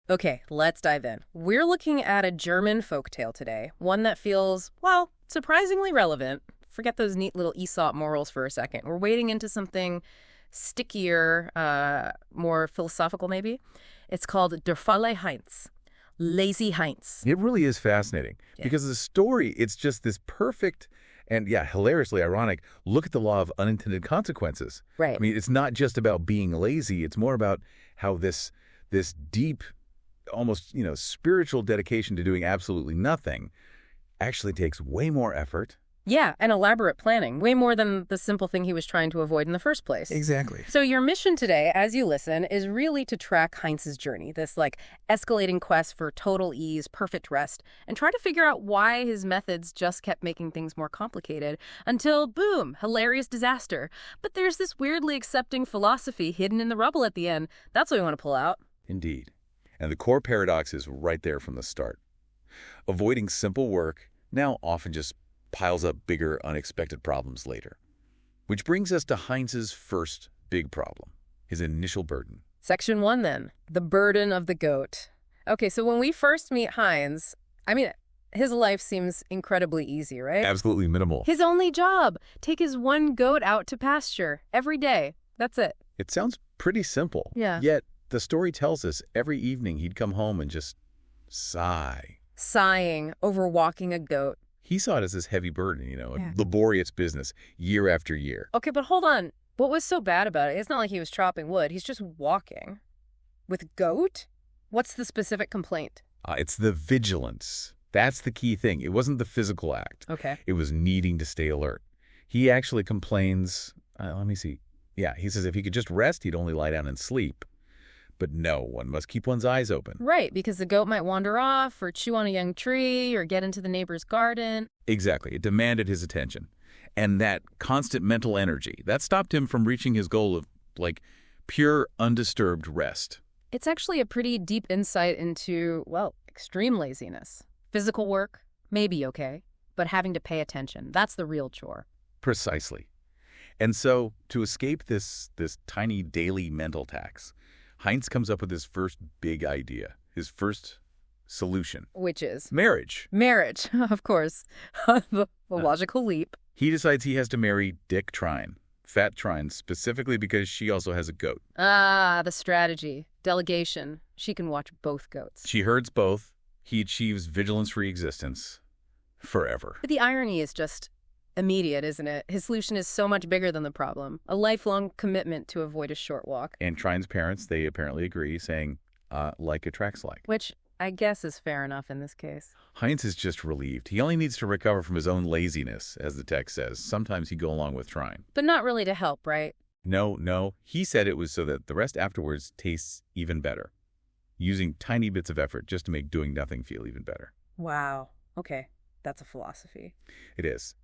Okay, let's dive in. We're looking at a German folktale today, one that feels, well, surprisingly relevant. Forget those neat little Aesop morals for a second. We're wading into something stickier, more philosophical maybe. It's called Der faule Heinz, lazy Heinz. It really is fascinating because the story, it's just this perfect and, yeah, hilariously ironic look at the law of unintended consequences. Right. I mean, it's not just about being lazy. It's more about how this deep, almost, spiritual dedication to doing absolutely nothing actually takes way more effort. Yeah, and elaborate planning, way more than the simple thing he was trying to avoid in the first place. Exactly. So your mission today, as you listen, is really to track Heinz's journey, this escalating quest for total ease, perfect rest, and try to figure out why his methods just kept making things more complicated until, boom, hilarious disaster. But there's this weirdly accepting philosophy hidden in the rubble at the end. That's what we want to pull out. Indeed. And the core paradox is right there from the start. Avoiding simple work now often just piles up bigger, unexpected problems later. Which brings us to Heinz's first big problem, his initial burden. Section 1, then. The burden of the goat. Okay, so when we first meet Heinz, his life seems incredibly easy, right? Absolutely minimal. His only job, take his one goat out to pasture every day. That's it. It sounds pretty simple. Yeah. Yet, the story tells us every evening he'd come home and just sigh. Sighing over walking a goat. He saw it as this heavy burden, a laborious business, year after year. Okay, but hold on. What was so bad about it? It's not like he was chopping wood. He's just walking. With goat? What's the specific complaint? It's the vigilance. That's the key thing. It wasn't the physical act. Okay. It was needing to stay alert. He actually complains, let me see. Yeah, he says if he could just rest, he'd only lie down and sleep. But no, one must keep one's eyes open. Right, because the goat might wander off or chew on a young tree or get into the neighbor's garden. Exactly. It demanded his attention. And that constant mental energy, that stopped him from reaching his goal of, pure, undisturbed rest. It's actually a pretty deep insight into, extreme laziness. Physical work, maybe okay, but having to pay attention, that's the real chore. Precisely. And so, to escape this tiny daily mental tax, Heinz comes up with his first big idea, his first solution. Which is? Marriage. Marriage, of course. The logical leap. He decides he has to marry Dick Trine, Fat Trine, specifically because she also has a goat. Ah, the strategy. Delegation. She can watch both goats. She herds both. He achieves vigilance-free existence forever. But the irony is just immediate, isn't it? His solution is so much bigger than the problem. A lifelong commitment to avoid a short walk. And Trine's parents, they apparently agree, saying, like attracts like. Which I guess is fair enough in this case. Heinz is just relieved. He only needs to recover from his own laziness, as the text says. Sometimes he'd go along with Trine. But not really to help, right? No. He said it was so that the rest afterwards tastes even better. Using tiny bits of effort just to make doing nothing feel even better. Wow. Okay. That's a philosophy. It is.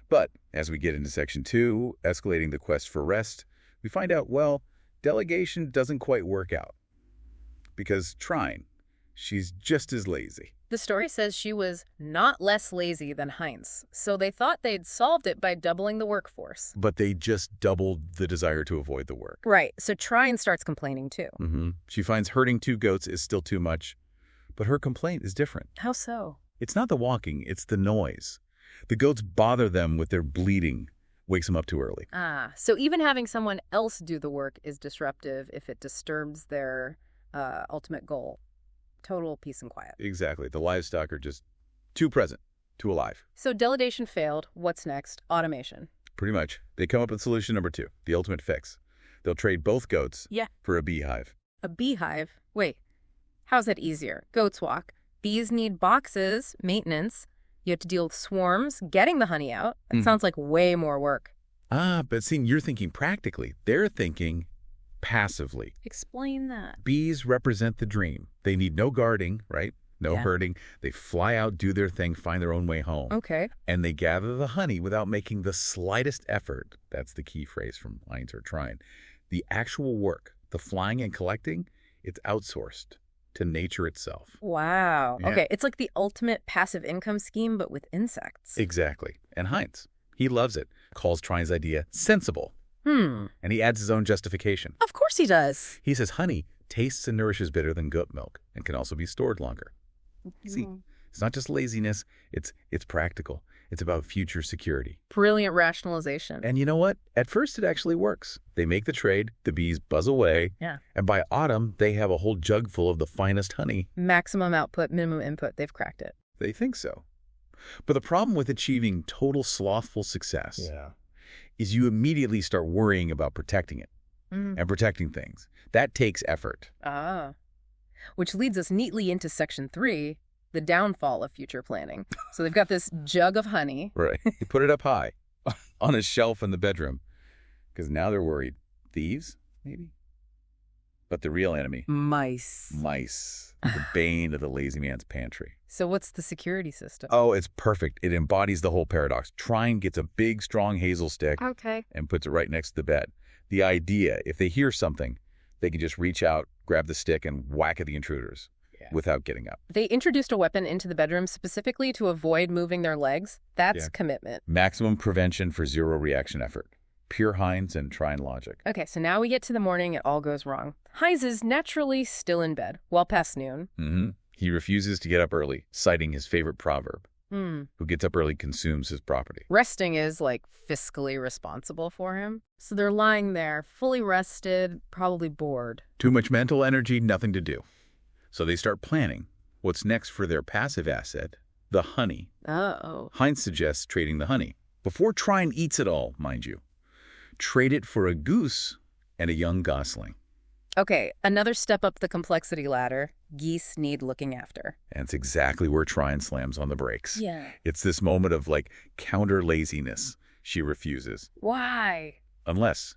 But as we get into Section 2, escalating the quest for rest, we find out, delegation doesn't quite work out. Because Trine, she's just as lazy. The story says she was not less lazy than Heinz, so they thought they'd solved it by doubling the workforce. But they just doubled the desire to avoid the work. Right, so Trine starts complaining too. She finds herding 2 goats is still too much, but her complaint is different. How so? It's not the walking, it's the noise. The goats bother them with their bleating, wakes them up too early. Ah, so even having someone else do the work is disruptive if it disturbs their ultimate goal. Total peace and quiet. Exactly. The livestock are just too present, too alive. So delegation failed. What's next? Automation. Pretty much. They come up with solution number 2, the ultimate fix. They'll trade both goats for a beehive. A beehive? Wait, how's that easier? Goats walk. Bees need boxes, maintenance. You have to deal with swarms, getting the honey out. That sounds like way more work. But see, you're thinking practically. They're thinking passively. Explain that. Bees represent the dream. They need no guarding, right? No herding. They fly out, do their thing, find their own way home. Okay. And they gather the honey without making the slightest effort. That's the key phrase from Heinz or Trine. The actual work, the flying and collecting, it's outsourced to nature itself. Wow. Yeah. Okay, it's like the ultimate passive income scheme, but with insects. Exactly. And Heinz, he loves it, calls Trine's idea sensible. And he adds his own justification. Of course he does. He says honey tastes and nourishes better than goat milk and can also be stored longer. See, it's not just laziness, it's practical. It's about future security. Brilliant rationalization. And you know what? At first, it actually works. They make the trade, the bees buzz away, and by autumn, they have a whole jug full of the finest honey. Maximum output, minimum input. They've cracked it. They think so. But the problem with achieving total slothful success is you immediately start worrying about protecting it and protecting things. That takes effort. Which leads us neatly into section 3, the downfall of future planning. So they've got this jug of honey. Right. They put it up high on a shelf in the bedroom because now they're worried. Thieves, maybe? But the real enemy? Mice. Mice. The bane of the lazy man's pantry. So what's the security system? Oh, it's perfect. It embodies the whole paradox. Trine gets a big, strong hazel stick and puts it right next to the bed. The idea, if they hear something, they can just reach out, grab the stick, and whack at the intruders without getting up. They introduced a weapon into the bedroom specifically to avoid moving their legs. That's commitment. Maximum prevention for zero reaction effort. Pure Heinz and Trine logic. Okay, so now we get to the morning. It all goes wrong. Heinz is naturally still in bed, well past noon. He refuses to get up early, citing his favorite proverb. Who gets up early consumes his property. Resting is, like, fiscally responsible for him. So they're lying there, fully rested, probably bored. Too much mental energy, nothing to do. So they start planning what's next for their passive asset, the honey. Heinz suggests trading the honey. Before Trine eats it all, mind you. Trade it for a goose and a young gosling. Okay, another step up the complexity ladder. Geese need looking after. And it's exactly where Trine slams on the brakes. Yeah. It's this moment of, like, counter-laziness. She refuses. Why? Unless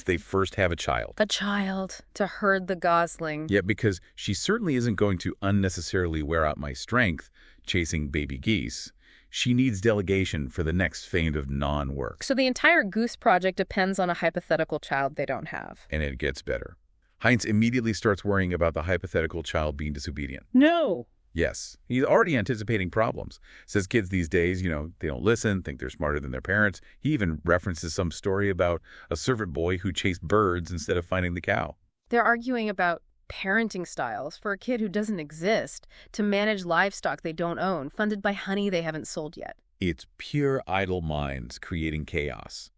they first have a child. A child to herd the gosling. Yeah, because she certainly isn't going to unnecessarily wear out my strength chasing baby geese. She needs delegation for the next phase of non-work. So the entire goose project depends on a hypothetical child they don't have. And it gets better. Heinz immediately starts worrying about the hypothetical child being disobedient. No. Yes. He's already anticipating problems. Says kids these days, they don't listen, think they're smarter than their parents. He even references some story about a servant boy who chased birds instead of finding the cow. They're arguing about parenting styles for a kid who doesn't exist to manage livestock they don't own, funded by honey they haven't sold yet. It's pure idle minds creating chaos.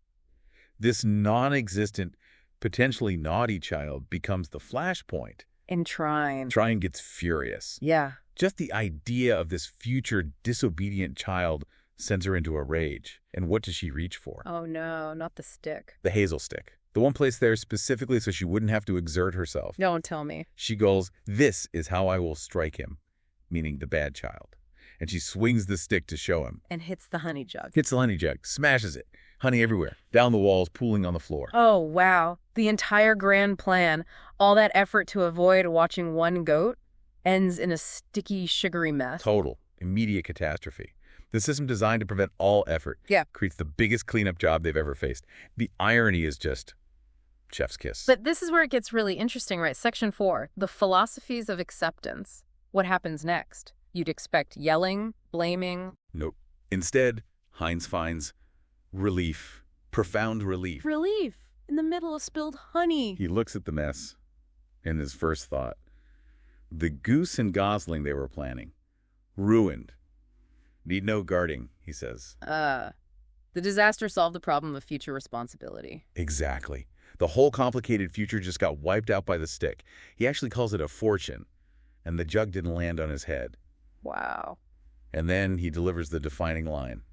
This non-existent, potentially naughty child becomes the flashpoint. And Trine. Trine gets furious. Yeah. Just the idea of this future disobedient child sends her into a rage. And what does she reach for? Oh no, not the stick. The hazel stick. The one placed there specifically so she wouldn't have to exert herself. Don't tell me. She goes, "This is how I will strike him," meaning the bad child. And she swings the stick to show him. And hits the honey jug. Hits the honey jug, smashes it. Honey everywhere, down the walls, pooling on the floor. Oh, wow. The entire grand plan, all that effort to avoid watching one goat, ends in a sticky, sugary mess. Total, immediate catastrophe. The system designed to prevent all effort creates the biggest cleanup job they've ever faced. The irony is just chef's kiss. But this is where it gets really interesting, right? Section 4, the philosophies of acceptance. What happens next? You'd expect yelling, blaming. Nope. Instead, Heinz finds relief, profound relief. Relief in the middle of spilled honey. He looks at the mess, and his first thought, the goose and gosling they were planning, ruined. Need no guarding, he says. The disaster solved the problem of future responsibility. Exactly. The whole complicated future just got wiped out by the stick. He actually calls it a fortune, and the jug didn't land on his head. Wow. And then he delivers the defining line.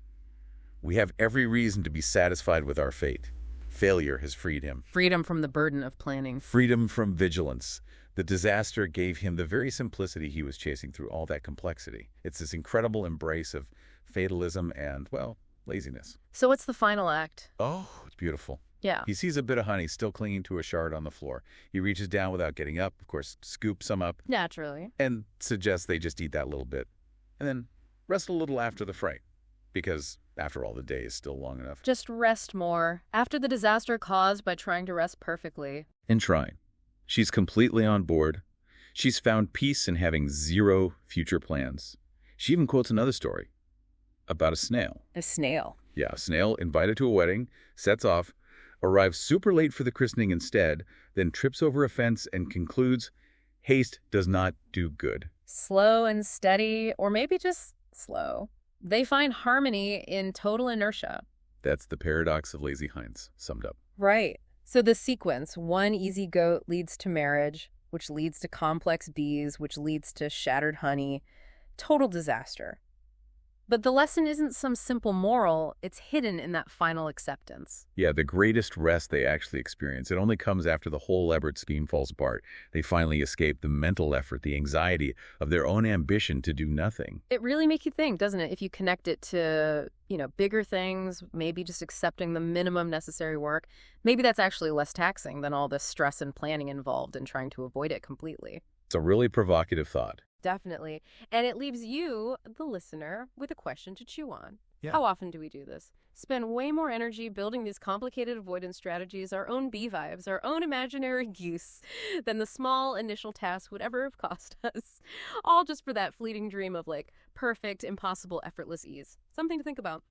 We have every reason to be satisfied with our fate. Failure has freed him. Freedom from the burden of planning. Freedom from vigilance. The disaster gave him the very simplicity he was chasing through all that complexity. It's this incredible embrace of fatalism and, well, laziness. So what's the final act? Oh, it's beautiful. Yeah. He sees a bit of honey still clinging to a shard on the floor. He reaches down without getting up, of course, scoops some up. Naturally. And suggests they just eat that little bit. And then rest a little after the fray. Because, after all, the day is still long enough. Just rest more. After the disaster caused by trying to rest perfectly. And Trine. She's completely on board. She's found peace in having zero future plans. She even quotes another story about a snail. A snail. Yeah, a snail invited to a wedding, sets off, arrives super late for the christening instead, then trips over a fence and concludes, haste does not do good. Slow and steady, or maybe just slow. They find harmony in total inertia. That's the paradox of lazy Heinz, summed up. Right. So the sequence, one easy goat leads to marriage, which leads to complex bees, which leads to shattered honey. Total disaster. But the lesson isn't some simple moral, it's hidden in that final acceptance. Yeah, the greatest rest they actually experience. It only comes after the whole elaborate scheme falls apart. They finally escape the mental effort, the anxiety of their own ambition to do nothing. It really makes you think, doesn't it? If you connect it to, bigger things, maybe just accepting the minimum necessary work, maybe that's actually less taxing than all the stress and planning involved in trying to avoid it completely. It's a really provocative thought. Definitely. And it leaves you, the listener, with a question to chew on. Yeah. How often do we do this? Spend way more energy building these complicated avoidance strategies, our own beehives, our own imaginary geese, than the small initial task would ever have cost us. All just for that fleeting dream of perfect, impossible, effortless ease. Something to think about.